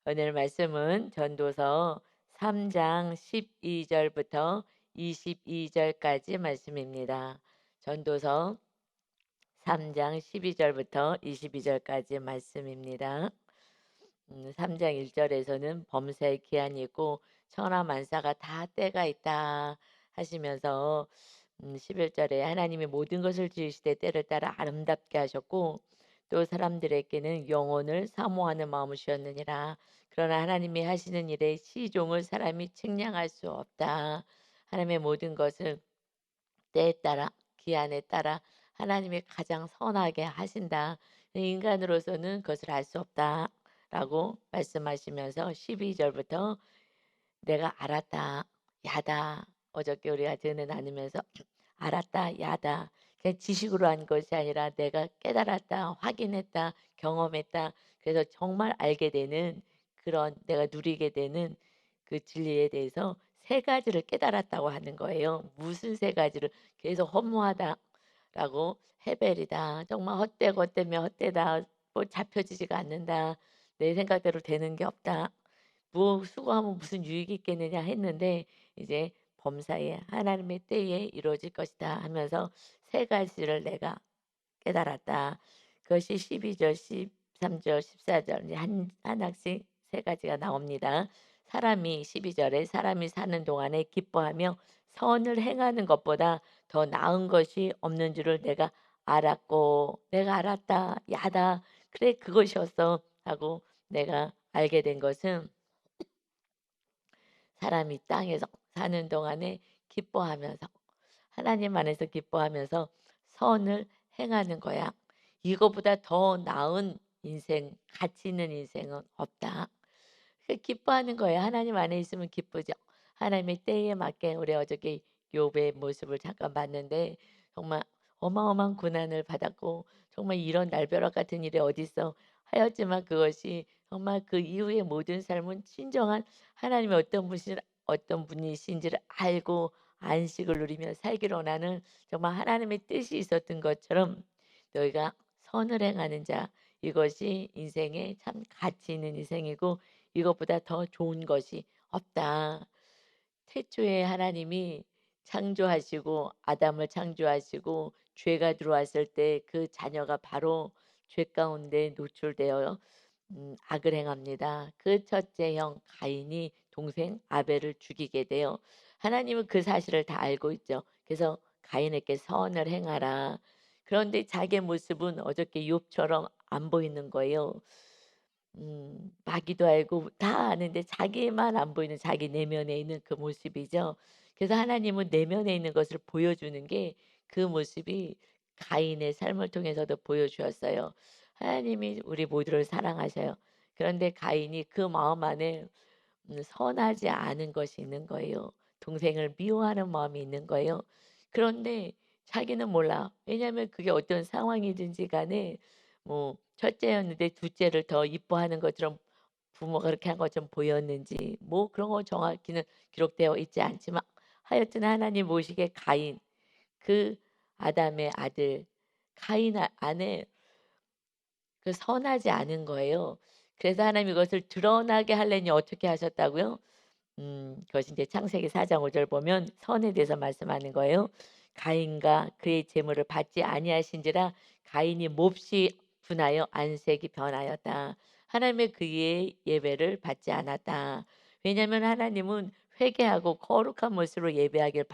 오늘 말씀은 전도서 3장 12절부터 22절까지 말씀입니다. 전도서 3장 12절부터 22절까지 말씀입니다. 3장 1절에서는 범사의 기한이 있고 천하만사가 다 때가 있다 하시면서 11절에 하나님이 모든 것을 지으시되 때를 따라 아름답게 하셨고 또 사람들에게는 영혼을 사모하는 마음을 주셨느니라. 그러나 하나님이 하시는 일에 시종을 사람이 측량할 수 없다. 하나님의 모든 것을 때에 따라 기한에 따라 하나님이 가장 선하게 하신다. 인간으로서는 그것을 알 수 없다라고 말씀하시면서 12절부터 내가 알았다, 야다. 어저께 우리가 듣는 나누면서 알았다, 야다. 그냥 지식으로 한 것이 아니라 내가 깨달았다, 확인했다, 경험했다. 그래서 정말 알게 되는 그런 내가 누리게 되는 그 진리에 대해서 세 가지를 깨달았다고 하는 거예요. 무슨 세 가지를 계속 허무하다라고 헤벨이다. 정말 헛되고 헛되면 헛되다. 뭐 잡혀지지가 않는다. 내 생각대로 되는 게 없다. 뭐 수고하면 무슨 유익이 있겠느냐 했는데 이제 범사에 하나님의 때에 이루어질 것이다 하면서 세 가지를 내가 깨달았다. 그것이 12절, 13절, 14절 이제 하나씩 세 가지가 나옵니다. 사람이 12절에 사람이 사는 동안에 기뻐하며 선을 행하는 것보다 더 나은 것이 없는 줄을 내가 알았고 내가 알았다. 야다. 그래 그것이었어 하고 내가 알게 된 것은 사람이 땅에서 사는 동안에 기뻐하면서 하나님 안에서 기뻐하면서 선을 행하는 거야. 이거보다 더 나은 인생, 가치 있는 인생은 없다. 그 기뻐하는 거예요. 하나님 안에 있으면 기쁘죠. 하나님의 때에 맞게 우리 어저께 욥의 모습을 잠깐 봤는데 정말 어마어마한 고난을 받았고 정말 이런 날벼락 같은 일이 어딨어 하였지만 그것이 정말 그 이후의 모든 삶은 진정한 하나님의 어떤 분이신지를 알고 안식을 누리며 살기로 나는 정말 하나님의 뜻이 있었던 것처럼 너희가 선을 행하는 자 이것이 인생의 참 가치 있는 인생이고 이것보다 더 좋은 것이 없다. 태초에 하나님이 창조하시고 아담을 창조하시고 죄가 들어왔을 때 그 자녀가 바로 죄 가운데 노출되어 악을 행합니다. 그 첫째 형 가인이 동생 아벨을 죽이게 돼요. 하나님은 그 사실을 다 알고 있죠. 그래서 가인에게 선을 행하라. 그런데 자기의 모습은 어저께 욥처럼 안 보이는 거예요. 마귀도 알고 다 아는데 자기만 안 보이는 자기 내면에 있는 그 모습이죠. 그래서 하나님은 내면에 있는 것을 보여주는 게 그 모습이 가인의 삶을 통해서도 보여주었어요. 하나님이 우리 모두를 사랑하셔요. 그런데 가인이 그 마음 안에 선하지 않은 것이 있는 거예요. 동생을 미워하는 마음이 있는 거예요. 그런데 자기는 몰라. 왜냐하면 그게 어떤 상황이든지 간에 뭐 첫째였는데 둘째를 더 이뻐하는 것처럼 부모가 그렇게 한 것처럼 보였는지 뭐 그런 거 정확히는 기록되어 있지 않지만 하여튼 하나님 보시기에 가인 그 아담의 아들 가인 안에 그 선하지 않은 거예요. 그래서 하나님 이것을 드러나게 하려니 어떻게 하셨다고요? 그것이 이제 창세기 4장 5절 보면 선에 대해서 말씀하는 거예요. 가인과 그의 재물을 받지 아니하신지라 가인이 몹시 분하여 안색이 변하였다. 하나님의 그의 예배를 받지 않았다. 왜냐하면 하나님은 회개하고 거룩한 모습으로 예배하길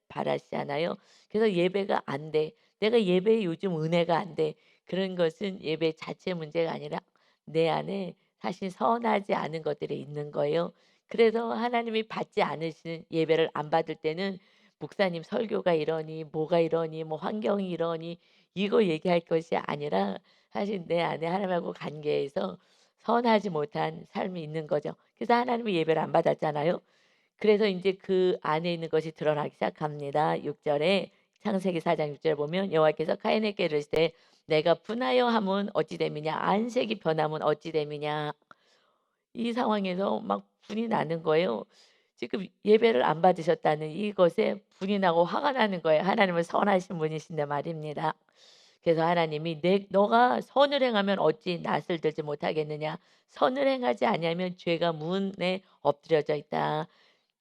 바라시잖아요. 그래서 예배가 안 돼. 내가 예배에 요즘 은혜가 안 돼. 그런 것은 예배 자체 문제가 아니라 내 안에 사실 선하지 않은 것들이 있는 거예요. 그래서 하나님이 받지 않으시는 예배를 안 받을 때는 목사님 설교가 이러니 뭐가 이러니 뭐 환경이 이러니 이거 얘기할 것이 아니라 사실 내 안에 하나님하고 관계에서 선하지 못한 삶이 있는 거죠. 그래서 하나님의 예배를 안 받았잖아요. 그래서 이제 그 안에 있는 것이 드러나기 시작합니다. 6절에 창세기 4장 6절 보면 여호와께서 카인에게 이르시되 내가 분하여 함은 어찌 됨이냐 안색이 변함은 어찌 됨이냐 이 상황에서 막 분이 나는 거예요. 지금 예배를 안 받으셨다는 이것에 분이 나고 화가 나는 거예요. 하나님은 선하신 분이신데 말입니다. 그래서 하나님이 내 "너가 선을 행하면 어찌 낫을 들지 못하겠느냐. 선을 행하지 아니하면 죄가 문에 엎드려져 있다.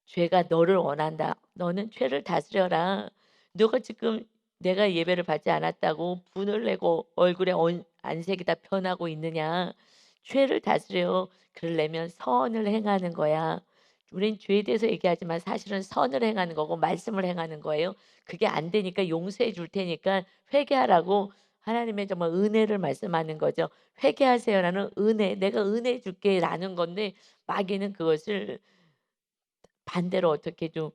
죄가 너를 원한다. 너는 죄를 다스려라. 너가 지금 내가 예배를 받지 않았다고 분을 내고 얼굴에 안색이 다 변하고 있느냐. 죄를 다스려. 그러려면 선을 행하는 거야." 우린 죄에 대해서 얘기하지만 사실은 선을 행하는 거고 말씀을 행하는 거예요. 그게 안 되니까 용서해 줄 테니까 회개하라고 하나님의 정말 은혜를 말씀하는 거죠. "회개하세요."라는 은혜, "내가 은혜 줄게."라는 건데 마귀는 그것을 반대로 어떻게 좀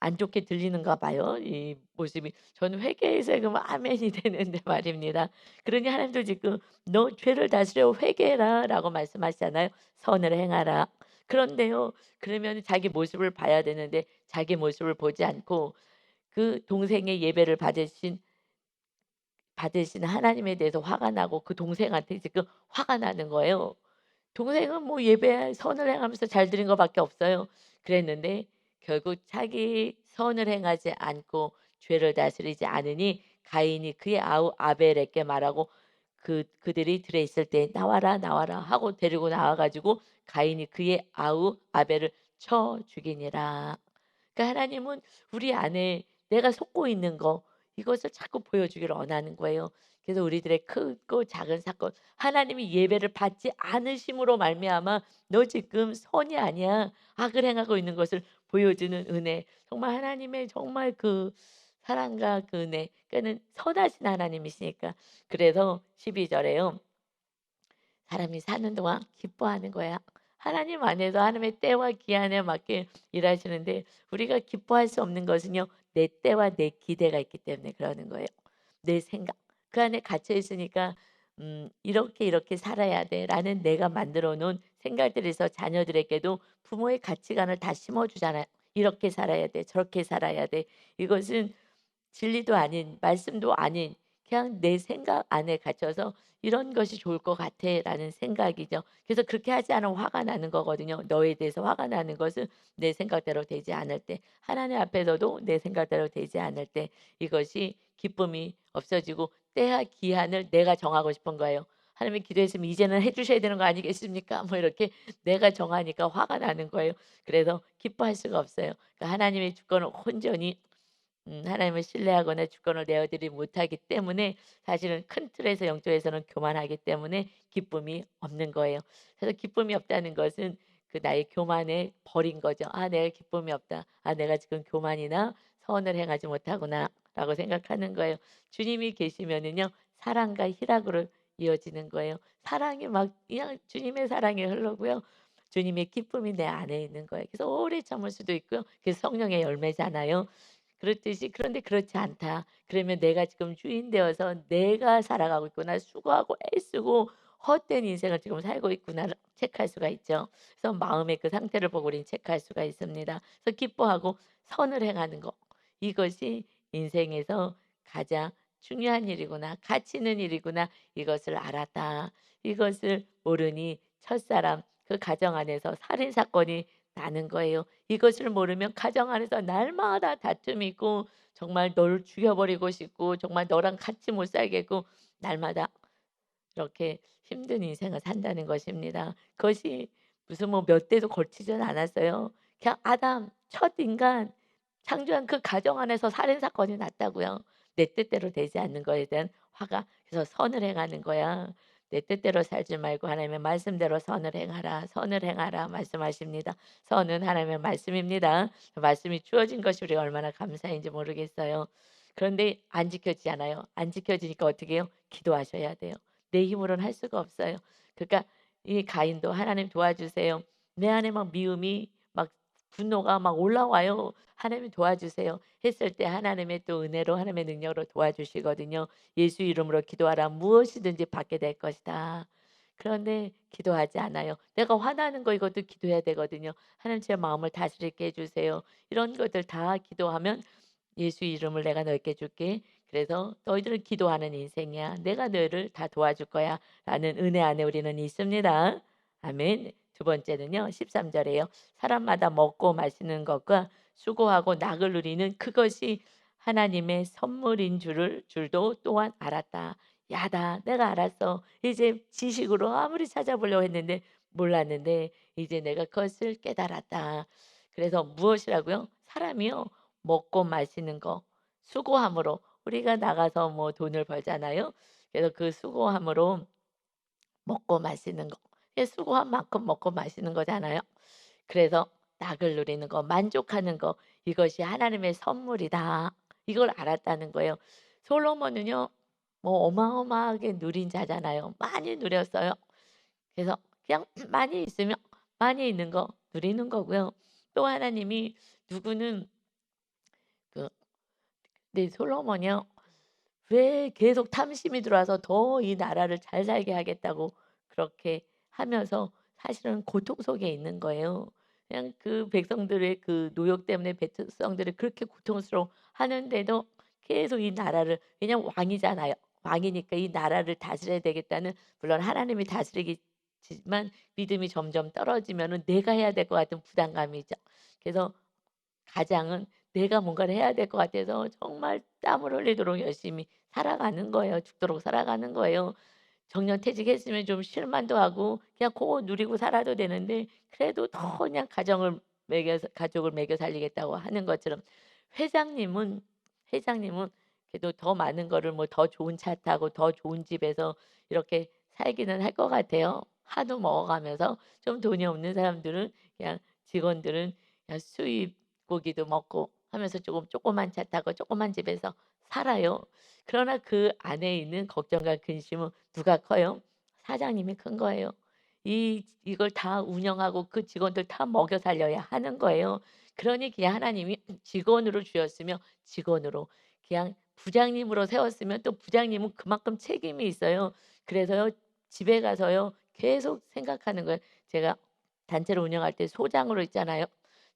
안 좋게 들리는가 봐요, 이 모습이. 저는 회개해서 그러면 아멘이 되는데 말입니다. 그러니 하나님도 지금 "너 죄를 다스려 회개해라."라고 말씀하시잖아요. "선을 행하라." 그런데요, 그러면 자기 모습을 봐야 되는데 자기 모습을 보지 않고 그 동생의 예배를 받으신 하나님에 대해서 화가 나고 그 동생한테 지금 화가 나는 거예요. 동생은 뭐 예배 선을 행하면서 잘 드린 것 밖에 없어요. 그랬는데 결국 자기 선을 행하지 않고 죄를 다스리지 않으니 가인이 그의 아우 아벨에게 말하고 그들이 들에 있을 때 "나와라, 나와라." 하고 데리고 나와 가지고 가인이 그의 아우 아벨을 쳐 죽이니라. 그러니까 하나님은 우리 안에 내가 속고 있는 거 이것을 자꾸 보여주기를 원하는 거예요. 그래서 우리들의 크고 작은 사건 하나님이 예배를 받지 않으심으로 말미암아 "너 지금 선이 아니야. 악을 행하고 있는 것을 보여주는 은혜." 정말 하나님의 정말 그 사랑과 그 은혜 그러니까는 선하신 하나님이시니까. 그래서 12 절에요. 사람이 사는 동안 기뻐하는 거야. 하나님 안에서 하나님의 때와 기한에 맞게 일하시는데 우리가 기뻐할 수 없는 것은요. 내 때와 내 기대가 있기 때문에 그러는 거예요. 내 생각. 그 안에 갇혀 있으니까 '이렇게, 이렇게 살아야 돼.'라는 내가 만들어 놓은 생각들에서 자녀들에게도 부모의 가치관을 다 심어 주잖아요. '이렇게 살아야 돼. 저렇게 살아야 돼.' 이것은 진리도 아닌 말씀도 아닌 그냥 내 생각 안에 갇혀서 '이런 것이 좋을 것 같아.'라는 생각이죠. 그래서 그렇게 하지 않으면 화가 나는 거거든요. 너에 대해서 화가 나는 것은 내 생각대로 되지 않을 때 하나님 앞에서도 내 생각대로 되지 않을 때 이것이 기쁨이 없어지고 때와 기한을 내가 정하고 싶은 거예요. 하나님이 기도했으면 이제는 해 주셔야 되는 거 아니겠습니까? 뭐 이렇게 내가 정하니까 화가 나는 거예요. 그래서 기뻐할 수가 없어요. 그러니까 하나님의 주권을 온전히 하나님을 신뢰하거나 주권을 내어드리지 못하기 때문에 사실은 큰 틀에서 영적에서는 교만하기 때문에 기쁨이 없는 거예요. 그래서 기쁨이 없다는 것은 그 나의 교만에 버린 거죠. '아 내가 기쁨이 없다. 아 내가 지금 교만이나 선을 행하지 못하구나.'라고 생각하는 거예요. 주님이 계시면은요 사랑과 희락으로 이어지는 거예요. 사랑이 막 그냥 주님의 사랑이 흐르고요. 주님의 기쁨이 내 안에 있는 거예요. 그래서 오래 참을 수도 있고요. 그게 성령의 열매잖아요. 그렇듯이 그런데 그렇지 않다. 그러면 '내가 지금 주인 되어서 내가 살아가고 있구나. 수고하고 애쓰고 헛된 인생을 지금 살고 있구나.'를 체크할 수가 있죠. 그래서 마음의 그 상태를 보고 우리는 체크할 수가 있습니다. 그래서 기뻐하고 선을 행하는 거 이것이 인생에서 가장 중요한 일이구나. 가치 있는 일이구나. 이것을 알았다. 이것을 모르니 첫사람 그 가정 안에서 살인 사건이 나는 거예요. 이것을 모르면 가정 안에서 날마다 다툼이 있고 정말 너를 죽여버리고 싶고 정말 너랑 같이 못 살겠고 날마다 이렇게 힘든 인생을 산다는 것입니다. 그것이 무슨 뭐 몇 대도 걸치지는 않았어요. 그냥 아담 첫 인간 창조한 그 가정 안에서 살인 사건이 났다고요. 내 뜻대로 되지 않는 거에 대한 화가 그래서 선을 행하는 거야. 내 뜻대로 살지 말고 하나님의 말씀대로 선을 행하라. 선을 행하라 말씀하십니다. 선은 하나님의 말씀입니다. 그 말씀이 주어진 것이 우리가 얼마나 감사한지 모르겠어요. 그런데 안 지켜지잖아요. 안 지켜지니까 어떻게 해요? 기도하셔야 돼요. 내 힘으로는 할 수가 없어요. 그러니까 이 가인도 "하나님 도와주세요." 내 안에 막 미움이 막 분노가 막 올라와요. "하나님 도와주세요." 했을 때 하나님의 또 은혜로 하나님의 능력으로 도와주시거든요. "예수 이름으로 기도하라. 무엇이든지 받게 될 것이다." 그런데 기도하지 않아요. 내가 화나는 거 이것도 기도해야 되거든요. "하나님 제 마음을 다스리게 해 주세요." 이런 것들 다 기도하면 "예수 이름을 내가 너에게 줄게. 그래서 너희들은 기도하는 인생이야. 내가 너희를 다 도와줄 거야."라는 은혜 안에 우리는 있습니다. 아멘. 두 번째는요. 13 절에요. "사람마다 먹고 마시는 것과 수고하고 낙을 누리는 그것이 하나님의 선물인 줄도 또한 알았다. 야다, 내가 알았어. 이제 지식으로 아무리 찾아보려고 했는데 몰랐는데 이제 내가 그것을 깨달았다. 그래서 무엇이라고요? 사람이요. 먹고 마시는 거, 수고함으로 우리가 나가서 뭐 돈을 벌잖아요. 그래서 그 수고함으로 먹고 마시는 거. 예, 수고한 만큼 먹고 마시는 거잖아요. 그래서 낙을 누리는 거, 만족하는 거, 이것이 하나님의 선물이다. 이걸 알았다는 거예요. 솔로몬은요, 뭐 어마어마하게 누린 자잖아요. 많이 누렸어요. 그래서 그냥 많이 있으면 많이 있는 거 누리는 거고요. 또 하나님이 누구는 그 네, 솔로몬이요. 왜 계속 탐심이 들어와서 더 이 나라를 잘 살게 하겠다고 그렇게 하면서 사실은 고통 속에 있는 거예요. 그냥 그 백성들의 그 노역 때문에 백성들이 그렇게 고통스러워하는데도 계속 이 나라를, 왜냐면 왕이잖아요. 왕이니까 이 나라를 다스려야 되겠다는, 물론 하나님이 다스리겠지만 믿음이 점점 떨어지면은 내가 해야 될 것 같은 부담감이죠. 그래서 가장은 내가 뭔가를 해야 될 것 같아서 정말 땀을 흘리도록 열심히 살아가는 거예요. 죽도록 살아가는 거예요. 정년퇴직했으면 좀 쉴 만도 하고 그냥 고거 누리고 살아도 되는데 그래도 더 그냥 가족을 먹여 살리겠다고 하는 것처럼, 회장님은 회장님은 그래도 더 많은 거를 뭐 더 좋은 차 타고 더 좋은 집에서 이렇게 살기는 할 것 같아요. 하도 먹어가면서. 좀 돈이 없는 사람들은 그냥 직원들은 그냥 수입 고기도 먹고 하면서 조금 조그만 차 타고 조그만 집에서 살아요. 그러나 그 안에 있는 걱정과 근심은 누가 커요? 사장님이 큰 거예요. 이걸 다 운영하고 그 직원들 다 먹여 살려야 하는 거예요. 그러니 그냥 하나님이 직원으로 주셨으며 직원으로, 그냥 부장님으로 세웠으면 또 부장님은 그만큼 책임이 있어요. 그래서요, 집에 가서요 계속 생각하는 거예요. 제가 단체를 운영할 때 소장으로 있잖아요.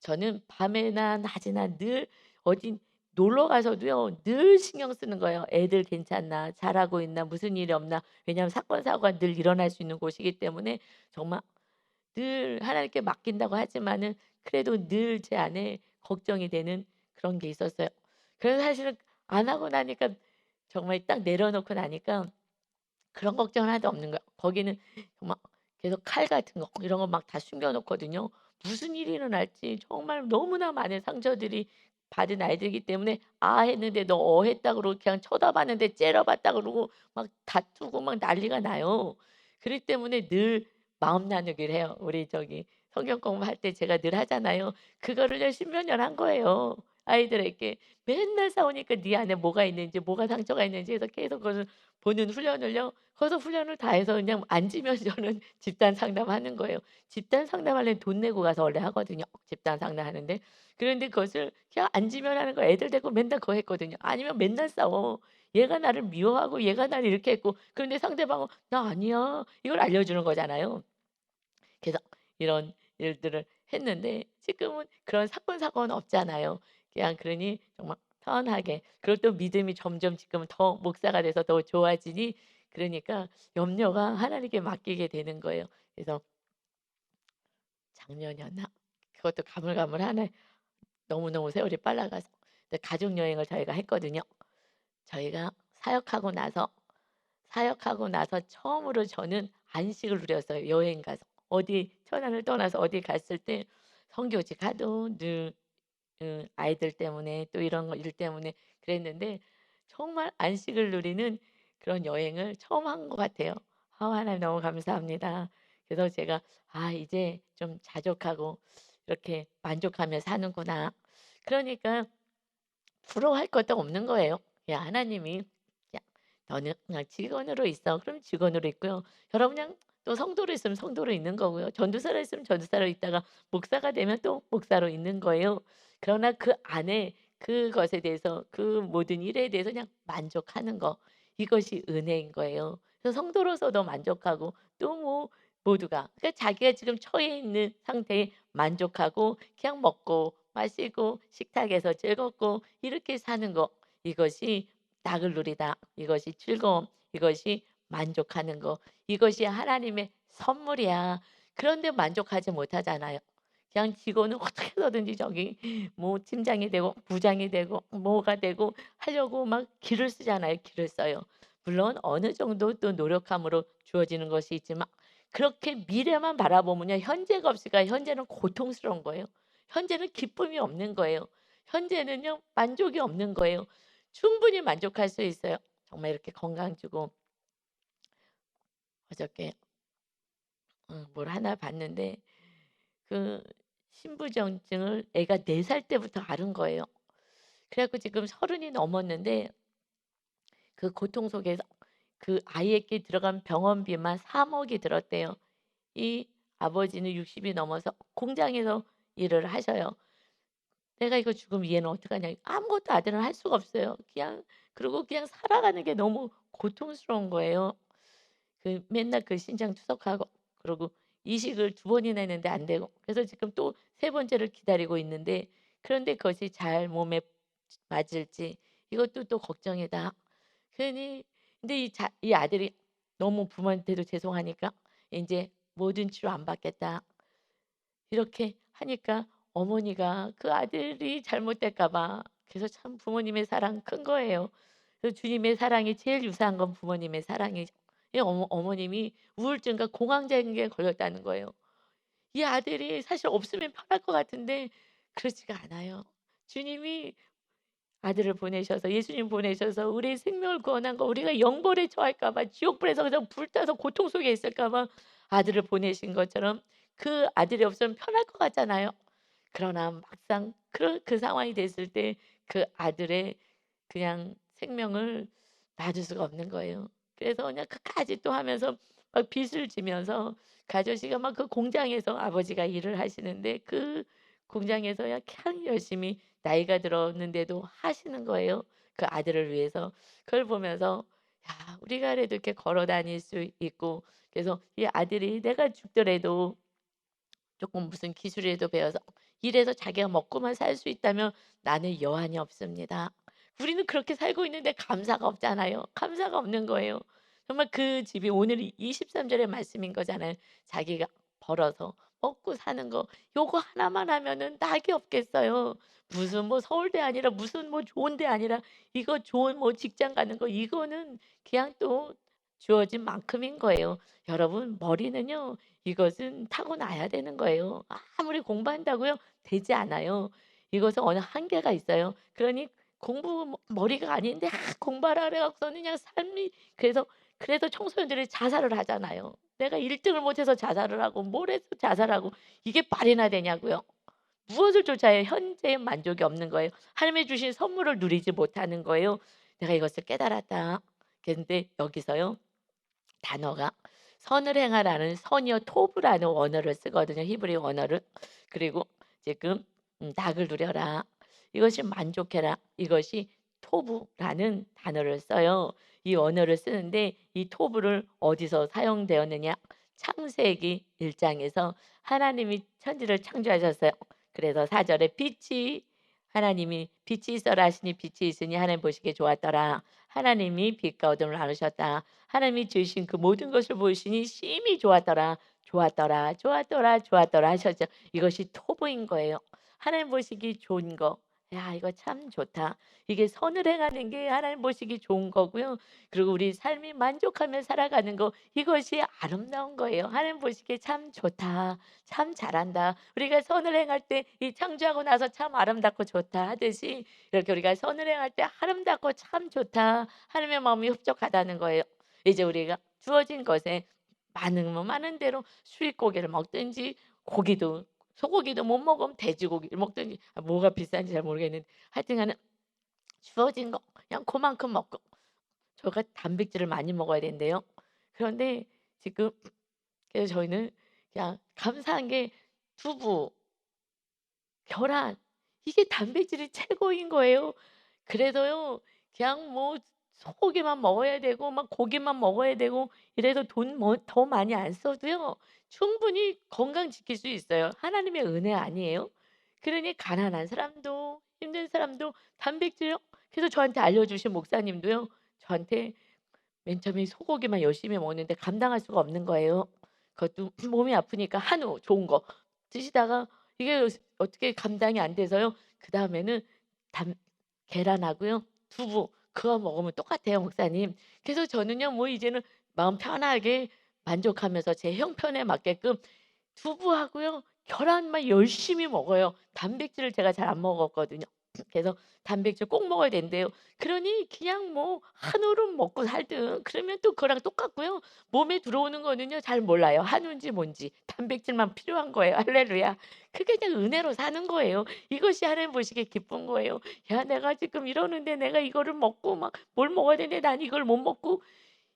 저는 밤에나 낮이나 늘 어디 놀러 가서도요 늘 신경 쓰는 거예요. 애들 괜찮나? 잘하고 있나? 무슨 일이 없나? 왜냐하면 사건 사고가 늘 일어날 수 있는 곳이기 때문에 정말 늘 하나님께 맡긴다고 하지만은 그래도 늘 제 안에 걱정이 되는 그런 게 있었어요. 그래서 사실은 안 하고 나니까, 정말 딱 내려놓고 나니까 그런 걱정은 하나도 없는 거야. 거기는 정말 계속 칼 같은 거 이런 거 막 다 숨겨 놓거든요. 무슨 일이 일어날지 정말 너무나 많은 상처들이 받은 아이들이기 때문에 "아." 했는데 "너 어." 했다 그러고 그냥 쳐다봤는데 째려봤다 그러고 막 다투고 막 난리가 나요. 그렇기 때문에 늘 마음 나누기를 해요. 우리 저기 성경 공부할 때 제가 늘 하잖아요. 그거를요 10몇 년 한 거예요. 아이들에게 맨날 싸우니까 네 안에 뭐가 있는지 뭐가 상처가 있는지 해서 계속 그것을 보는 훈련을요. 거기서 훈련을 다 해서 그냥 앉으면 저는 집단 상담하는 거예요. 집단 상담하려면 돈 내고 가서 원래 하거든요, 집단 상담하는데. 그런데 그것을 그냥 앉으면 하는 거, 애들 데리고 맨날 그거 했거든요. 아니면 맨날 싸워. 얘가 나를 미워하고 얘가 나를 이렇게 했고, 그런데 상대방은 "나 아니야." 이걸 알려주는 거잖아요. 그래서 이런 일들을 했는데 지금은 그런 사건 사고는 없잖아요. 그냥 그러니 정말 편하게, 그리고 또 믿음이 점점 지금은 더 목사가 돼서 더 좋아지니 그러니까 염려가 하나님께 맡기게 되는 거예요. 그래서 작년이었나? 그것도 가물가물하네. 너무너무 세월이 빨라가서. 근데 가족 여행을 저희가 했거든요. 저희가 사역하고 나서 처음으로 저는 안식을 누렸어요, 여행 가서. 어디 천안을 떠나서 어디 갔을 때 선교지 가도 늘 아이들 때문에 또 이런 거 일 때문에 그랬는데 정말 안식을 누리는 그런 여행을 처음 한 것 같아요. 하나님 너무 감사합니다. 그래서 제가 '아 이제 좀 자족하고 이렇게 만족하며 사는구나.' 그러니까 부러워할 것도 없는 거예요. 그냥 하나님이 그냥 "너는 그냥 직원으로 있어." 그럼 직원으로 있고요. 여러분 그냥 또 성도로 있으면 성도로 있는 거고요. 전도사로 있으면 전도사로 있다가 목사가 되면 또 목사로 있는 거예요. 그러나 그 안에 그것에 대해서 그 모든 일에 대해서 그냥 만족하는 거, 이것이 은혜인 거예요. 그래서 성도로서도 만족하고 또 뭐 모두가 그러니까 자기가 지금 처해 있는 상태에 만족하고 그냥 먹고 마시고 식탁에서 즐겁고 이렇게 사는 거, 이것이 낙을 누리다. 이것이 즐거움. 이것이 만족하는 거. 이것이 하나님의 선물이야. 그런데 만족하지 못하잖아요. 그냥 직원은 어떻게 해서든지 저기 뭐 팀장이 되고 부장이 되고 뭐가 되고 하려고 막 기를 쓰잖아요. 기를 써요. 물론 어느 정도 또 노력함으로 주어지는 것이 있지만 그렇게 미래만 바라보면요. 현재가 없으니까 현재는 고통스러운 거예요. 현재는 기쁨이 없는 거예요. 현재는요. 만족이 없는 거예요. 충분히 만족할 수 있어요. 정말 이렇게 건강 주고 어저께 뭘 하나 봤는데 그 신부전증을 애가 4살 때부터 앓은 거예요. 그래 갖고 지금 30이 넘었는데 그 고통 속에서 그 아이에게 들어간 병원비만 3억이 들었대요. 이 아버지는 60이 넘어서 공장에서 일을 하셔요. 내가 이거 죽으면 얘는 어떡하냐. 아무것도 아들은 할 수가 없어요. 그냥 그리고 그냥 살아가는 게 너무 고통스러운 거예요. 그 맨날 그 신장 투석하고 그러고 이식을 2번이나 했는데 안 되고 그래서 지금 또 3번째를 기다리고 있는데 그런데 그것이 잘 몸에 맞을지 이것도 또 걱정이다. 괜히 근데 이 아들이 너무 부모한테도 죄송하니까 인제 "모든 치료 안 받겠다." 이렇게 하니까 어머니가 그 아들이 잘못될까 봐 그래서 참 부모님의 사랑 큰 거예요. 그 주님의 사랑이 제일 유사한 건 부모님의 사랑이죠. 이 어머님이 우울증과 공황장애에 걸렸다는 거예요. 이 아들이 사실 없으면 편할 것 같은데 그렇지가 않아요. 주님이 아들을 보내셔서 예수님 보내셔서 우리의 생명을 구원한 거 우리가 영벌에 처할까 봐 지옥불에서 그냥 불타서 고통 속에 있을까 봐 아들을 보내신 것처럼 그 아들이 없으면 편할 것 같잖아요. 그러나 막상 그 상황이 됐을 때 그 아들의 그냥 생명을 놔줄 수가 없는 거예요. 그래서 그냥 끝까지 또 하면서 막 빚을 지면서 그 아저씨가 막 그 공장에서 아버지가 일을 하시는데 그 공장에서 그냥 열심히 나이가 들었는데도 하시는 거예요, 그 아들을 위해서. 그걸 보면서 '야 우리가 그래도 이렇게 걸어 다닐 수 있고' 그래서 이 아들이 내가 죽더라도 조금 무슨 기술이라도 배워서 일해서 자기가 먹고만 살 수 있다면 나는 여한이 없습니다. 우리는 그렇게 살고 있는데 감사가 없잖아요. 감사가 없는 거예요. 정말 그 집이 오늘 23 절의 말씀인 거잖아요. 자기가 벌어서 먹고 사는 거 요거 하나만 하면은 낙이 없겠어요. 무슨 뭐 서울대 아니라 무슨 뭐 좋은 데 아니라 이거 좋은 뭐 직장 가는 거 이거는 그냥 또 주어진 만큼인 거예요. 여러분 머리는요. 이것은 타고나야 되는 거예요. 아무리 공부한다고요? 되지 않아요. 이것은 어느 한계가 있어요. 그러니 공부 머리가 아닌데 공부하라 그래 갖고서는 그냥 삶이 그래서 청소년들이 자살을 하잖아요. 내가 1 등을 못 해서 자살을 하고 뭘 해서 자살하고 이게 말이나 되냐고요. 무엇을 쫓아야 현재의 만족이 없는 거예요. 하나님이 주신 선물을 누리지 못하는 거예요. 내가 이것을 깨달았다. 근데 여기서요. 단어가 선을 행하라는 선이요 토브라는 원어를 쓰거든요, 히브리 원어를. 그리고 지금 낙을 누려라. 이것이 만족해라. 이것이 토브라는 단어를 써요. 이 원어를 쓰는데 이 토브를 어디서 사용되었느냐? 창세기 1 장에서 하나님이 천지를 창조하셨어요. 그래서 4 절에 빛이 하나님이 "빛이 있어라." 하시니 빛이 있으니 하나님 보시기에 좋았더라. 하나님이 빛과 어둠을 나누셨다. 하나님이 지으신 그 모든 것을 보시니 심히 좋았더라. 좋았더라. 좋았더라. 좋았더라 하셨죠. 이것이 토부인 거예요. 하나님 보시기 좋은 거. 야 이거 참 좋다. 이게 선을 행하는 게 하나님 보시기 좋은 거고요. 그리고 우리 삶이 만족하며 살아가는 거 이것이 아름다운 거예요. 하나님 보시기에 참 좋다. 참 잘한다. 우리가 선을 행할 때 이 창조하고 나서 참 아름답고 좋다 하듯이 이렇게 우리가 선을 행할 때 아름답고 참 좋다. 하나님의 마음이 흡족하다는 거예요. 이제 우리가 주어진 것에 많으면 많은 대로 수입고기를 먹든지 고기도 소고기도 못 먹으면 돼지고기를 먹든지 뭐가 비싼지 잘 모르겠는데 하여튼간에 주어진 거 그냥 고만큼 먹고 저희가 단백질을 많이 먹어야 된대요. 그런데 지금 그래서 저희는 그냥 감사한 게 두부, 계란 이게 단백질이 최고인 거예요. 그래서요 그냥 뭐 소고기만 먹어야 되고 막 고기만 먹어야 되고 이래도 돈 뭐 더 많이 안 써도요 충분히 건강 지킬 수 있어요. 하나님의 은혜 아니에요? 그러니 가난한 사람도 힘든 사람도 단백질 그래서 저한테 알려주신 목사님도요 저한테 맨 처음에 소고기만 열심히 먹는데 감당할 수가 없는 거예요. 그것도 몸이 아프니까 한우 좋은 거 드시다가 이게 어떻게 감당이 안 돼서요. 그다음에는 담 계란하고요. 두부 그거 먹으면 똑같아요 목사님. 그래서 저는요 뭐 이제는 마음 편하게 만족하면서 제 형편에 맞게끔 두부하고요. 계란만 열심히 먹어요. 단백질을 제가 잘 안 먹었거든요. 그래서 단백질 꼭 먹어야 된대요. 그러니 그냥 뭐 한우를 먹고 살든 그러면 또 그거랑 똑같고요. 몸에 들어오는 거는요 잘 몰라요. 한우인지 뭔지. 단백질만 필요한 거예요. 할렐루야. 그게 그냥 은혜로 사는 거예요. 이것이 하나님 보시기에 기쁜 거예요. 야 내가 지금 이러는데 내가 이거를 먹고 막 뭘 먹어야 되는데 난 이걸 못 먹고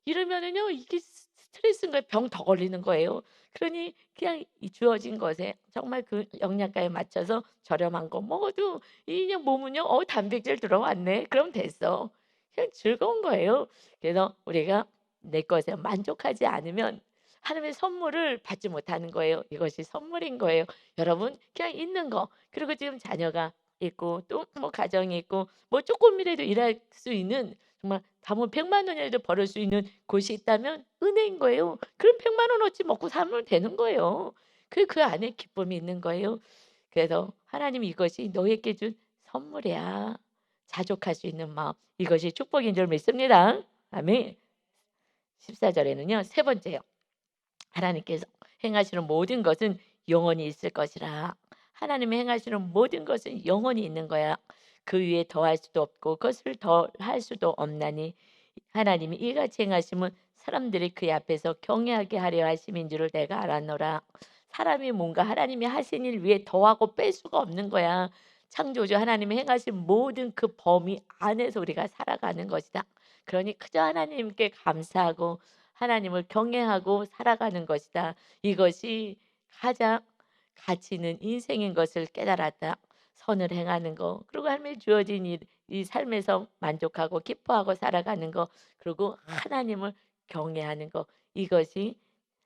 이러면은요 이게 스트레스인 거예요. 병 더 걸리는 거예요. 그러니 그냥 이 주어진 것에 정말 그 영양가에 맞춰서 저렴한 거 먹어도 이 그냥 몸은요 '어 단백질 들어왔네.' 그럼 됐어. 그냥 즐거운 거예요. 그래서 우리가 내 것에 만족하지 않으면 하나님의 선물을 받지 못하는 거예요. 이것이 선물인 거예요. 여러분 그냥 있는 거 그리고 지금 자녀가 있고 또 뭐 가정이 있고 뭐 쪼끔이라도 일할 수 있는 정말 담은 100만 원이라도 벌을 수 있는 곳이 있다면 은혜인 거예요. 그럼 100만 원어치 먹고 살면 되는 거예요. 그 안에 기쁨이 있는 거예요. 그래서 하나님이 이것이 너에게 준 선물이야. 자족할 수 있는 마음. 이것이 축복인 줄 믿습니다. 아멘. 14절에는요. 세 번째요. 하나님께서 행하시는 모든 것은 영원히 있을 것이라. 하나님이 행하시는 모든 것은 영원히 있는 거야. 그 위에 더할 수도 없고 그것을 더할 수도 없나니 하나님이 이같이 행하심은 사람들이 그의 앞에서 경외하게 하려 하심인 줄을 내가 알았노라. 사람이 뭔가 하나님이 하신 일 위에 더하고 뺄 수가 없는 거야. 창조주 하나님이 행하신 모든 그 범위 안에서 우리가 살아가는 것이다. 그러니 그저 하나님께 감사하고 하나님을 경외하고 살아가는 것이다. 이것이 가장 가치 있는 인생인 것을 깨달았다. 선을 행하는 거, 그리고 하나님의 주어진 이 삶에서 만족하고 기뻐하고 살아가는 거, 그리고 하나님을 경외하는 거, 이것이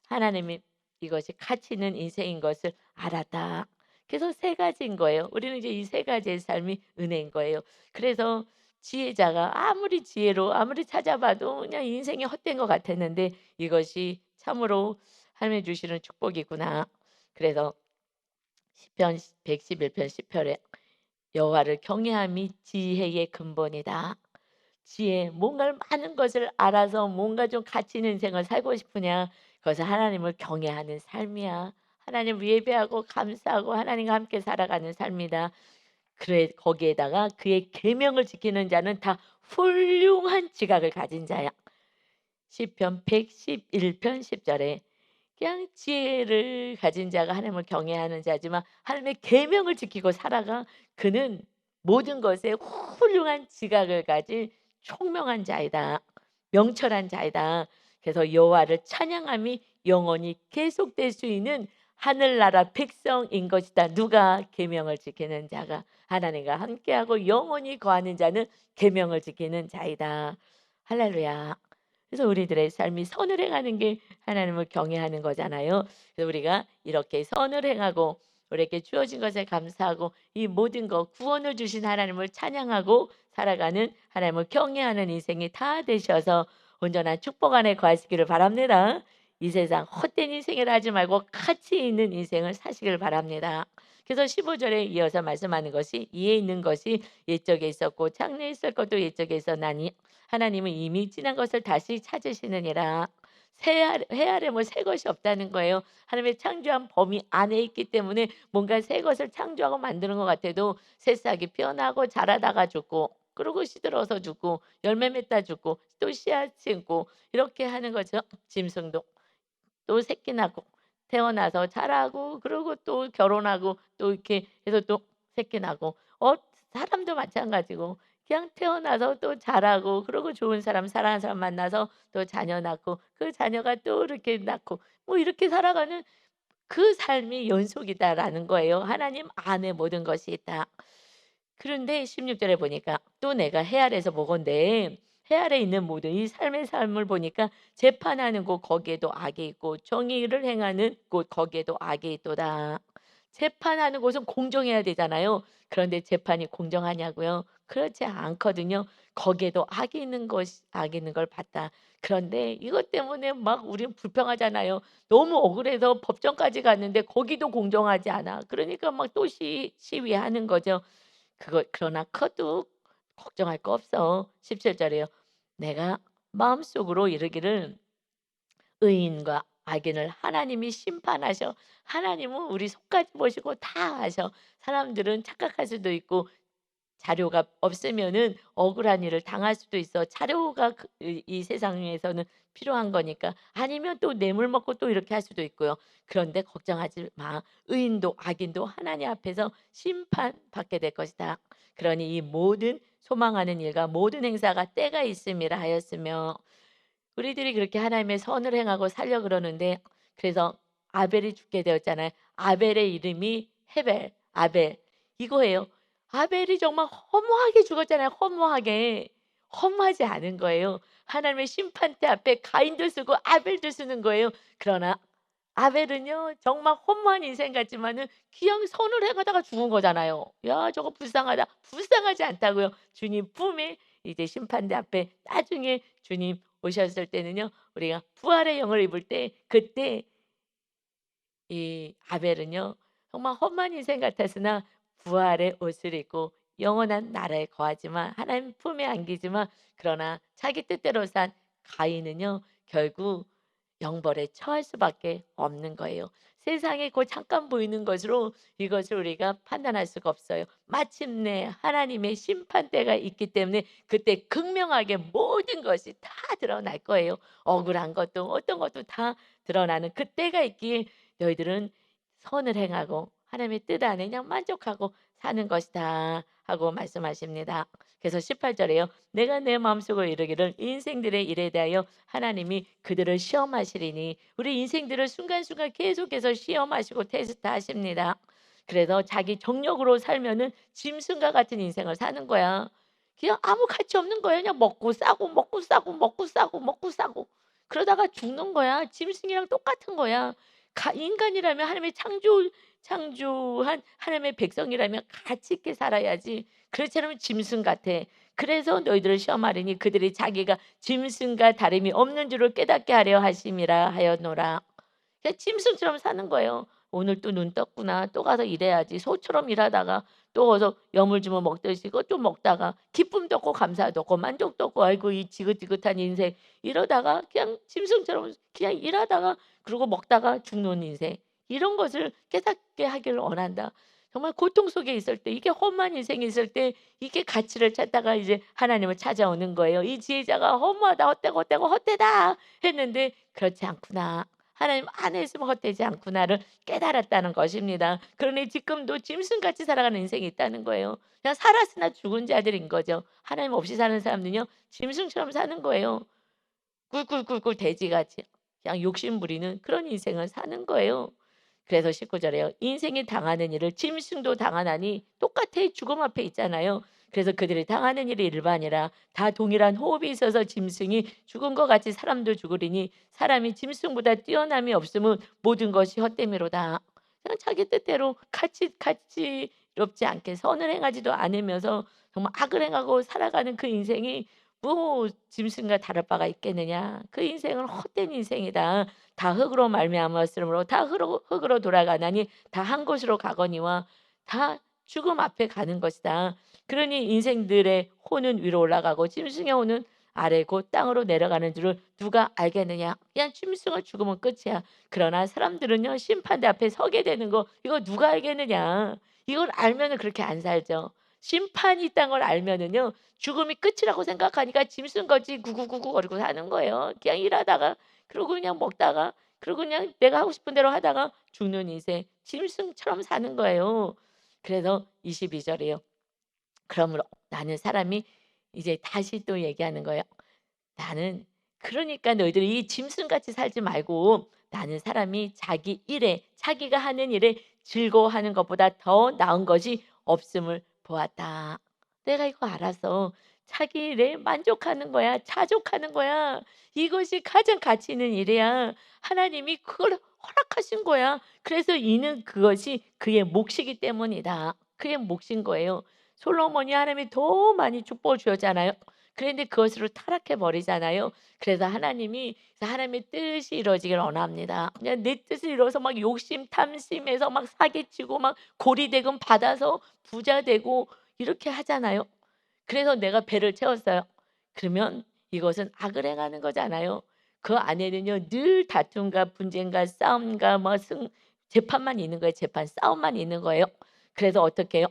하나님이 이것이 가치 있는 인생인 것을 알았다. 그래서 세 가지인 거예요. 우리는 이제 이 세 가지의 삶이 은혜인 거예요. 그래서 지혜자가 아무리 지혜로 아무리 찾아봐도 그냥 인생이 헛된 것 같았는데 이것이 참으로 하나님이 주시는 축복이구나. 그래서 시편 111편 10편에 여호와를 경외함이 지혜의 근본이다. 지혜, 뭔가를 많은 것을 알아서 뭔가 좀 가치 있는 인생을 살고 싶으냐? 그것은 하나님을 경외하는 삶이야. 하나님을 예배하고 감사하고 하나님과 함께 살아가는 삶이다. 그래 거기에다가 그의 계명을 지키는 자는 다 훌륭한 지각을 가진 자야. 시편 111편 10절에 그냥 지혜를 가진 자가 하나님을 경외하는 자지만 하나님의 계명을 지키고 살아가 그는 모든 것에 훌륭한 지각을 가진 총명한 자이다. 명철한 자이다. 그래서 여호와를 찬양함이 영원히 계속될 수 있는 하늘나라 백성인 것이다. 누가 계명을 지키는 자가 하나님과 함께하고 영원히 거하는 자는 계명을 지키는 자이다. 할렐루야. 그래서 우리들의 삶이 선을 행하는 게 하나님을 경외하는 거잖아요. 그래서 우리가 이렇게 선을 행하고 우리에게 주어진 것에 감사하고 이 모든 것 구원을 주신 하나님을 찬양하고 살아가는 하나님을 경외하는 인생이 다 되셔서 온전한 축복 안에 거하시기를 바랍니다. 이 세상 헛된 인생을 하지 말고 가치 있는 인생을 사시길 바랍니다. 그래서 15절에 이어서 말씀하는 것이 이에 있는 것이 옛적에 있었고 장래에 있을 것도 옛적에 있었나니 하나님은 이미 지난 것을 다시 찾으시느니라. 새 아래 뭐 새 것이 없다는 거예요. 하나님의 창조한 범위 안에 있기 때문에 뭔가 새 것을 창조하고 만드는 것 같아도 새싹이 피어나고 자라다가 죽고 그러고 시들어서 죽고 열매 맺다 죽고 또 씨앗 심고 이렇게 하는 거죠. 짐승도 또 새끼 낳고 태어나서 자라고 그러고 또 결혼하고 또 이렇게 해서 또 새끼 나고 사람도 마찬가지고 그냥 태어나서 또 자라고 그러고 좋은 사람 사랑하는 사람 만나서 또 자녀 낳고 그 자녀가 또 이렇게 낳고 뭐 이렇게 살아가는 그 삶이 연속이다라는 거예요. 하나님 안에 모든 것이 있다. 그런데 16절에 보니까 또 내가 해 아래에서 보건대 해 아래에 있는 모든 이 삶의 삶을 보니까 재판하는 곳 거기에도 악이 있고 정의를 행하는 곳 거기에도 악이 있도다. 재판하는 곳은 공정해야 되잖아요. 그런데 재판이 공정하냐고요? 그렇지 않거든요. 거기에도 악이 있는 걸 봤다. 그런데 이것 때문에 막 우린 불평하잖아요. 너무 억울해서 법정까지 갔는데 거기도 공정하지 않아. 그러니까 막 또 시위하는 거죠. 그러나 커도 걱정할 거 없어. 17 절에요. 내가 마음속으로 이르기를 의인과 악인을 하나님이 심판하셔. 하나님은 우리 속까지 보시고 다 아셔. 사람들은 착각할 수도 있고 자료가 없으면은 억울한 일을 당할 수도 있어. 자료가 이 세상에서는 필요한 거니까. 아니면 또 뇌물 먹고 또 이렇게 할 수도 있고요. 그런데 걱정하지 마. 의인도 악인도 하나님 앞에서 심판받게 될 것이다. 그러니 이 모든 소망하는 일과 모든 행사가 때가 있음이라 하였으며 우리들이 그렇게 하나님의 선을 행하고 살려 그러는데 그래서 아벨이 죽게 되었잖아요. 아벨의 이름이 헤벨, 아벨 이거예요. 아벨이 정말 허무하게 죽었잖아요. 허무하게. 허무하지 않은 거예요. 하나님의 심판대 앞에 가인도 쓰고 아벨도 쓰는 거예요. 그러나 아벨은요 정말 허무한 인생 같지만은 그냥 선을 행하다가 죽은 거잖아요. 야 저거 불쌍하다. 불쌍하지 않다고요. 주님 품에 이제 심판대 앞에 나중에 주님 오셨을 때는요. 우리가 부활의 영을 입을 때 그때 이 아벨은요. 정말 험한 인생 같았으나 부활의 옷을 입고 영원한 나라에 거하지만 하나님 품에 안기지만 그러나 자기 뜻대로 산 가인은요. 결국 영벌에 처할 수밖에 없는 거예요. 세상에 그 잠깐 보이는 것으로 이것을 우리가 판단할 수가 없어요. 마침내 하나님의 심판대가 있기 때문에 그때 극명하게 모든 것이 다 드러날 거예요. 억울한 것도 어떤 것도 다 드러나는 그때가 있기에 너희들은 선을 행하고 하나님의 뜻 안에 그냥 만족하고 사는 것이다 하고 말씀하십니다. 그래서 18 절에요. 내가 내 마음속으로 이르기를 인생들의 일에 대하여 하나님이 그들을 시험하시리니 우리 인생들을 순간순간 계속해서 시험하시고 테스트하십니다. 그래서 자기 정력으로 살면은 짐승과 같은 인생을 사는 거야. 그냥 아무 가치 없는 거예요. 그냥 먹고 싸고 먹고 싸고 먹고 싸고 먹고 싸고 그러다가 죽는 거야. 짐승이랑 똑같은 거야. 인간이라면 하나님의 창조한 하나님의 백성이라면 가치 있게 살아야지. 그렇지 않으면 짐승 같아. 그래서 너희들을 시험하리니 그들이 자기가 짐승과 다름이 없는 줄을 깨닫게 하려 하심이라 하였노라. 그냥 짐승처럼 사는 거예요. '오늘 또 눈 떴구나. 또 가서 일해야지.' 소처럼 일하다가 또 어서 여물주물 먹듯이 그것도 먹다가 기쁨도 없고 감사도 없고 만족도 없고 '아이고 이 지긋지긋한 인생.' 이러다가 그냥 짐승처럼 그냥 일하다가 그러고 먹다가 죽는 인생. 이런 것을 깨닫게 하기를 원한다. 정말 고통 속에 있을 때 이게 험한 인생이 있을 때 이게 가치를 찾다가 이제 하나님을 찾아오는 거예요. 이 지혜자가 '허무하다. 헛되고 헛되고 헛되다.' 했는데 '그렇지 않구나. 하나님 안에 있으면 헛되지 않구나.'를 깨달았다는 것입니다. 그러니 지금도 짐승같이 살아가는 인생이 있다는 거예요. 그냥 살았으나 죽은 자들인 거죠. 하나님 없이 사는 사람들은요. 짐승처럼 사는 거예요. 꿀꿀꿀꿀 돼지같이 그냥 욕심 부리는 그런 인생을 사는 거예요. 그래서 19 절에요. 인생이 당하는 일을 짐승도 당하나니 똑같아 죽음 앞에 있잖아요. 그래서 그들이 당하는 일이 일반이라 다 동일한 호흡이 있어서 짐승이 죽은 것 같이 사람도 죽으리니 사람이 짐승보다 뛰어남이 없으면 모든 것이 헛되미로다. 그냥 자기 뜻대로 가치롭지 않게 선을 행하지도 않으면서 정말 악을 행하고 살아가는 그 인생이 뭐 짐승과 다를 바가 있겠느냐. 그 인생은 헛된 인생이다. 다 흙으로 말미암았으므로 다 흙으로 돌아가나니 다 한 곳으로 가거니와 다 죽음 앞에 가는 것이다. 그러니 인생들의 혼은 위로 올라가고 짐승의 혼은 아래 곧 땅으로 내려가는 줄을 누가 알겠느냐. 그냥 짐승을 죽으면 끝이야. 그러나 사람들은요 심판대 앞에 서게 되는 거 이거 누가 알겠느냐. 이걸 알면은 그렇게 안 살죠. 심판이 있다는 걸 알면은요 죽음이 끝이라고 생각하니까 짐승같이 구구구구 거리고 사는 거예요. 그냥 일하다가 그러고 그냥 먹다가 그러고 그냥 내가 하고 싶은 대로 하다가 죽는 인생 짐승처럼 사는 거예요. 그래서 22 절이에요. 그러므로 나는 사람이 이제 다시 또 얘기하는 거예요. 나는 그러니까 너희들이 이 짐승같이 살지 말고 나는 사람이 자기 일에 자기가 하는 일에 즐거워하는 것보다 더 나은 것이 없음을 보았다. 내가 이거 알아서 자기 일에 만족하는 거야. 자족하는 거야. 이것이 가장 가치 있는 일이야. 하나님이 그걸 허락하신 거야. 그래서 이는 그것이 그의 몫이기 때문이다. 그의 몫인 거예요. 솔로몬이 하나님이 더 많이 축복을 주었잖아요. 그런데 그것으로 타락해 버리잖아요. 그래서 하나님이 하나님의 뜻이 이루어지길 원합니다. 그냥 내 뜻을 이뤄서 막 욕심 탐심해서 막 사기치고 막 고리대금 받아서 부자 되고 이렇게 하잖아요. 그래서 내가 배를 채웠어요. 그러면 이것은 악을 행하는 거잖아요. 그 안에는요 늘 다툼과 분쟁과 싸움과 뭐 재판만 있는 거예요. 재판 싸움만 있는 거예요. 그래서 어떻게 해요?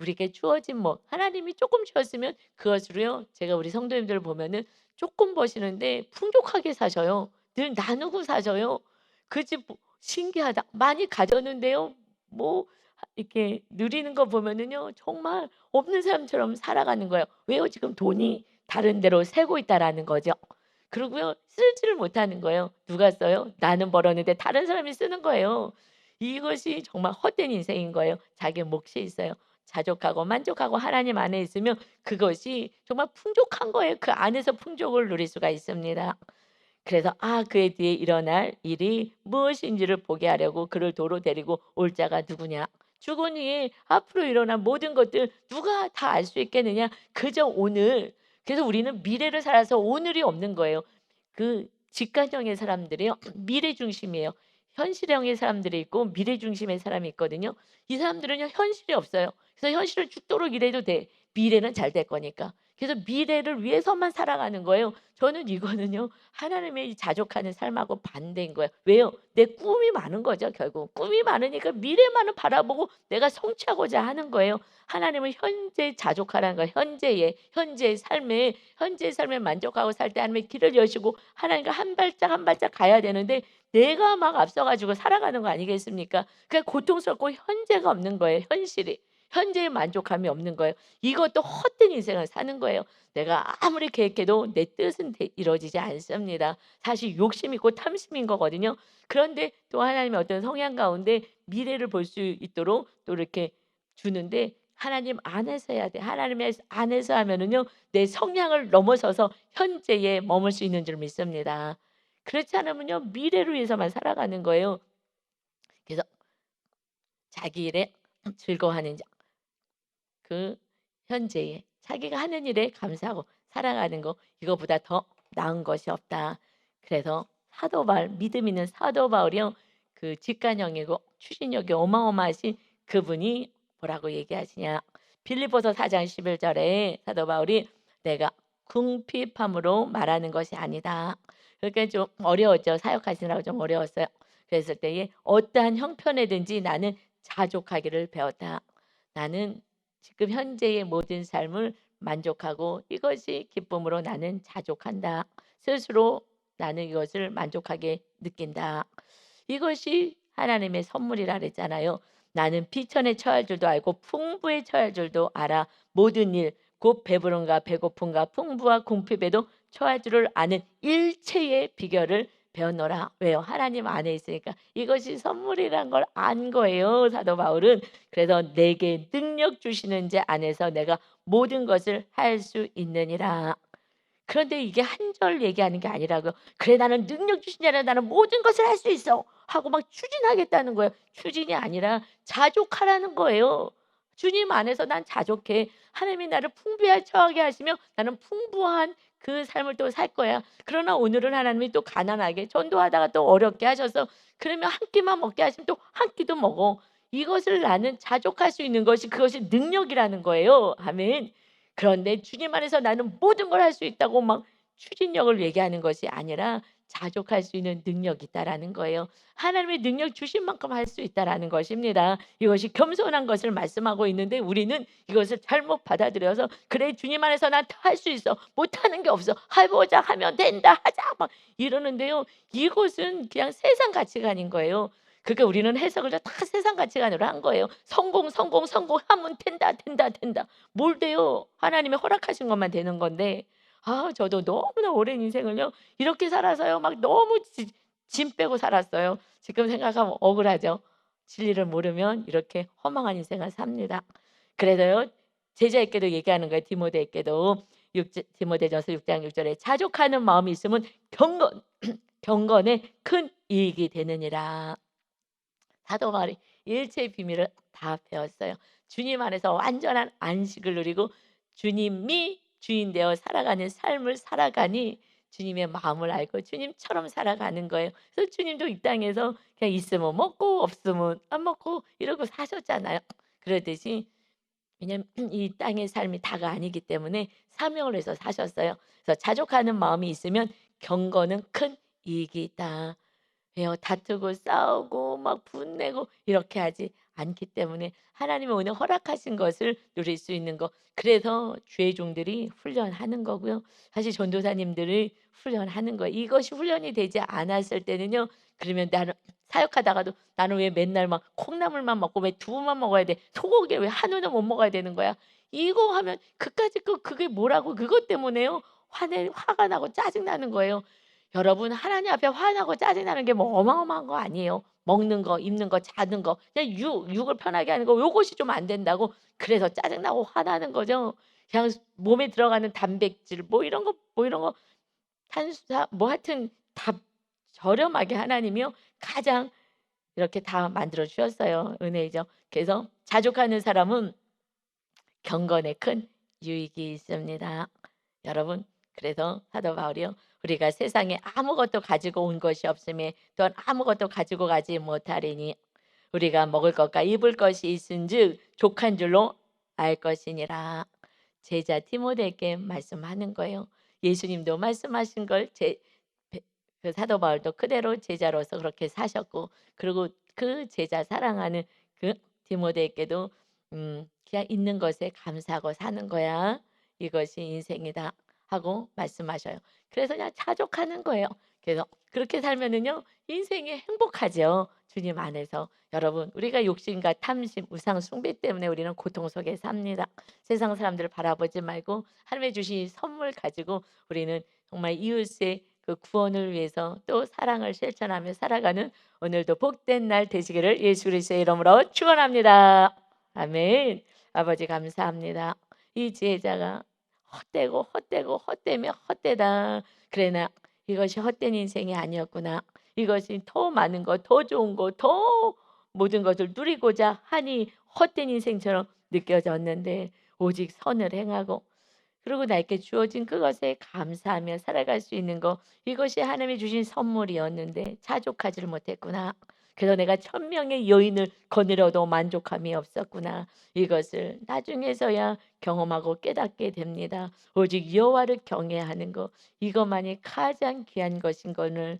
우리에게 주어진 뭐 하나님이 조금 주었으면 그것으로요. 제가 우리 성도님들 보면은 조금 버시는데 풍족하게 사셔요. 늘 나누고 사셔요. 그 집 신기하다. 많이 가졌는데요. 뭐 이렇게 누리는 거 보면은요. 정말 없는 사람처럼 살아가는 거예요. 왜요? 지금 돈이 다른 데로 새고 있다라는 거죠. 그리고요. 쓰지를 못하는 거예요. 누가 써요? 나는 벌었는데 다른 사람이 쓰는 거예요. 이것이 정말 헛된 인생인 거예요. 자기 몫이 있어요. 자족하고 만족하고 하나님 안에 있으면 그것이 정말 풍족한 거예요. 그 안에서 풍족을 누릴 수가 있습니다. 그래서 그의 뒤에 일어날 일이 무엇인지를 보게 하려고 그를 도로 데리고 올 자가 누구냐? 죽은 이에 앞으로 일어날 모든 것들 누가 다 알 수 있겠느냐? 그저 오늘. 그래서 우리는 미래를 살아서 오늘이 없는 거예요. 그 직관형의 사람들이요. 미래 중심이에요. 현실형의 사람들이 있고 미래 중심의 사람이 있거든요. 이 사람들은요 현실이 없어요. 그래서 현실을 죽도록 일해도 돼. 미래는 잘 될 거니까. 그래서 미래를 위해서만 살아가는 거예요. 저는 이거는요. 하나님의 이 자족하는 삶하고 반대인 거예요. 왜요? 내 꿈이 많은 거죠, 결국. 꿈이 많으니까 미래만을 바라보고 내가 성취하고자 하는 거예요. 하나님은 현재 자족하라는 거예요. 현재의 삶에 만족하고 살 때 하나님의 길을 여시고 하나님과 한 발짝 한 발짝 가야 되는데 내가 막 앞서 가지고 살아가는 거 아니겠습니까? 그러니까 고통스럽고 현재가 없는 거예요, 현실이. 현재의 만족감이 없는 거예요. 이것도 헛된 인생을 사는 거예요. 내가 아무리 계획해도 내 뜻은 이루어지지 않습니다. 사실 욕심 있고 탐심인 거거든요. 그런데 또 하나님의 어떤 성향 가운데 미래를 볼 수 있도록 또 이렇게 주는데 하나님 안에서 해야 돼. 하나님의 안에서 하면은요. 내 성향을 넘어서서 현재에 머물 수 있는 줄 믿습니다. 그렇지 않으면요. 미래를 위해서만 살아가는 거예요. 그래서 자기 일에 즐거워하는 자. 그 현재에 자기가 하는 일에 감사하고 살아가는 거 이거보다 더 나은 것이 없다. 그래서 사도 바울 믿음 있는 사도 바울이요. 그 직간형이고 추진력이 어마어마하신 그분이 뭐라고 얘기하시냐. 빌립보서 4장 11절에 사도 바울이 내가 궁핍함으로 말하는 것이 아니다. 그러니까 좀 어려웠죠. 사역하시느라고 좀 어려웠어요. 그랬을 때에 어떠한 형편에든지 나는 자족하기를 배웠다. 나는 지금 현재의 모든 삶을 만족하고 이것이 기쁨으로 나는 자족한다. 스스로 나는 이것을 만족하게 느낀다. 이것이 하나님의 선물이라 그랬잖아요. 나는 비천에 처할 줄도 알고 풍부에 처할 줄도 알아. 모든 일, 곧 배부름과 배고픔과 풍부와 궁핍에도 처할 줄을 아는 일체의 비결을 배웠노라. 왜요? 하나님 안에 있으니까 이것이 선물이란 걸 안 거예요. 사도 바울은. 그래서 내게 능력 주시는 자 안에서 내가 모든 것을 할 수 있느니라. 그런데 이게 한 절 얘기하는 게 아니라고요. "그래 나는 능력 주신 자라 나는 모든 것을 할 수 있어." 하고 막 추진하겠다는 거예요. 추진이 아니라 자족하라는 거예요. 주님 안에서 난 자족해. 하나님이 나를 풍부하게 처하게 하시며 나는 풍부한 그 삶을 또 살 거야. 그러나 오늘은 하나님이 또 가난하게 전도하다가 또 어렵게 하셔서 그러면 한 끼만 먹게 하시면 또 한 끼도 먹어. 이것을 나는 자족할 수 있는 것이 그것이 능력이라는 거예요. 아멘. 그런데 주님 안에서 나는 모든 걸 할 수 있다고 막 추진력을 얘기하는 것이 아니라 자족할 수 있는 능력이 있다라는 거예요. 하나님의 능력 주신 만큼 할 수 있다라는 것입니다. 이것이 겸손한 것을 말씀하고 있는데 우리는 이것을 잘못 받아들여서 그래 주님 안에서 난 다 할 수 있어. 못하는 게 없어. 해보자 하면 된다 하자 막 이러는데요. 이것은 그냥 세상 가치관인 거예요. 그러니까 우리는 해석을 다 세상 가치관으로 한 거예요. 성공, 성공, 성공하면 된다, 된다, 된다. 뭘 돼요? 하나님이 허락하신 것만 되는 건데. 저도 너무나 오랜 인생을요. 이렇게 살아서요. 막 너무 짐 빼고 살았어요. 지금 생각하면 억울하죠. 진리를 모르면 이렇게 허망한 인생을 삽니다. 그래서요. 제자에게도 얘기하는 거예요. 디모데에게도. 디모데전서 6장 6절에 자족하는 마음이 있으면 경건에 큰 이익이 되느니라. 사도 바울이 일체의 비밀을 다 배웠어요. 주님 안에서 완전한 안식을 누리고 주님이 주인 되어 살아가는 삶을 살아가니 주님의 마음을 알고 주님처럼 살아가는 거예요. 그래서 주님도 이 땅에서 그냥 있으면 먹고 없으면 안 먹고 이러고 사셨잖아요. 그러듯이 왜냐면 이 땅의 삶이 다가 아니기 때문에 사명을 해서 사셨어요. 그래서 자족하는 마음이 있으면 경건은 큰 이익이 있다. 왜요? 다투고 싸우고 막 분내고 이렇게 하지 않기 때문에 하나님이 오늘 허락하신 것을 누릴 수 있는 거. 그래서 주의 종들이 훈련하는 거고요. 사실 전도사님들을 훈련하는 거예요. 이것이 훈련이 되지 않았을 때는요. 그러면 나는 사역하다가도 '나는 왜 맨날 막 콩나물만 먹고 왜 두부만 먹어야 돼? 소고기 왜 한우는 못 먹어야 되는 거야?' 이거 하면 그까짓 거 그게 뭐라고 그것 때문에요. 화가 나고 짜증 나는 거예요. 여러분 하나님 앞에 화나고 짜증나는 게 뭐 어마어마한 거 아니에요. 먹는 거, 입는 거, 자는 거 그냥 육을 편하게 하는 거 요것이 좀 안 된다고 그래서 짜증나고 화나는 거죠. 그냥 몸에 들어가는 단백질 뭐 이런 거 탄수화 뭐 하여튼 다 저렴하게 하나님이요 가장 이렇게 다 만들어 주셨어요. 은혜이죠. 그래서 자족하는 사람은 경건에 큰 유익이 있습니다. 여러분 그래서 사도 바울이요. 우리가 세상에 아무것도 가지고 온 것이 없음에 또한 아무것도 가지고 가지 못하리니 우리가 먹을 것과 입을 것이 있은즉 족한 줄로 알 것이니라. 제자 디모데에게 말씀하는 거예요. 예수님도 말씀하신 걸 그 사도 바울도 그대로 제자로서 그렇게 사셨고 그리고 그 제자 사랑하는 그 디모데에게도 그냥 있는 것에 감사하고 사는 거야. 이것이 인생이다 하고 말씀하셔요. 그래서 그냥 자족하는 거예요. 그래서 그렇게 살면은요 인생이 행복하죠. 주님 안에서. 여러분 우리가 욕심과 탐심, 우상 숭배 때문에 우리는 고통 속에 삽니다. 세상 사람들을 바라보지 말고 하나님의 주신 선물 가지고 우리는 정말 이웃의 그 구원을 위해서 또 사랑을 실천하며 살아가는 오늘도 복된 날 되시기를 예수 그리스도의 이름으로 축원합니다. 아멘. 아버지 감사합니다. 이 지혜자가 헛되며 헛되다. 그러나 이것이 헛된 인생이 아니었구나. 이것이 더 많은 것, 더 좋은 것, 더 모든 것을 누리고자 하니 헛된 인생처럼 느껴졌는데 오직 선을 행하고 그리고 나에게 주어진 그것에 감사하며 살아갈 수 있는 것 이것이 하나님이 주신 선물이었는데 자족하지를 못했구나. 그래서 내가 천명의 여인을 거느려도 만족함이 없었구나. 이것을 나중에서야 경험하고 깨닫게 됩니다. 오직 여호와를 경외하는 것 이것만이 가장 귀한 것인 것을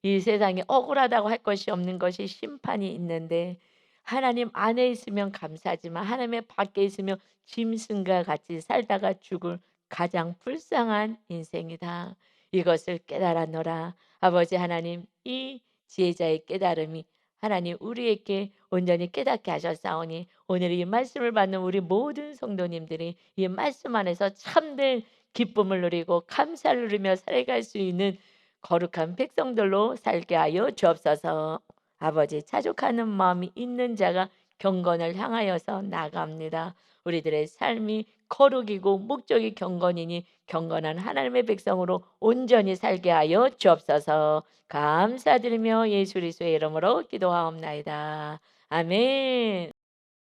이 세상에 억울하다고 할 것이 없는 것이 심판이 있는데 하나님 안에 있으면 감사하지만 하나님의 밖에 있으면 짐승과 같이 살다가 죽을 가장 불쌍한 인생이다. 이것을 깨달았노라. 아버지 하나님 이 지혜자의 깨달음이 하나님 우리에게 온전히 깨닫게 하셨사오니 오늘 이 말씀을 받는 우리 모든 성도님들이 이 말씀 안에서 참된 기쁨을 누리고 감사를 누리며 살아갈 수 있는 거룩한 백성들로 살게 하여 주옵소서. 아버지 자족하는 마음이 있는 자가 경건을 향하여서 나갑니다. 우리들의 삶이 거룩이고 목적이 경건이니 경건한 하나님의 백성으로 온전히 살게 하여 주옵소서. 감사드리며 예수 그리스도의 이름으로 기도하옵나이다. 아멘.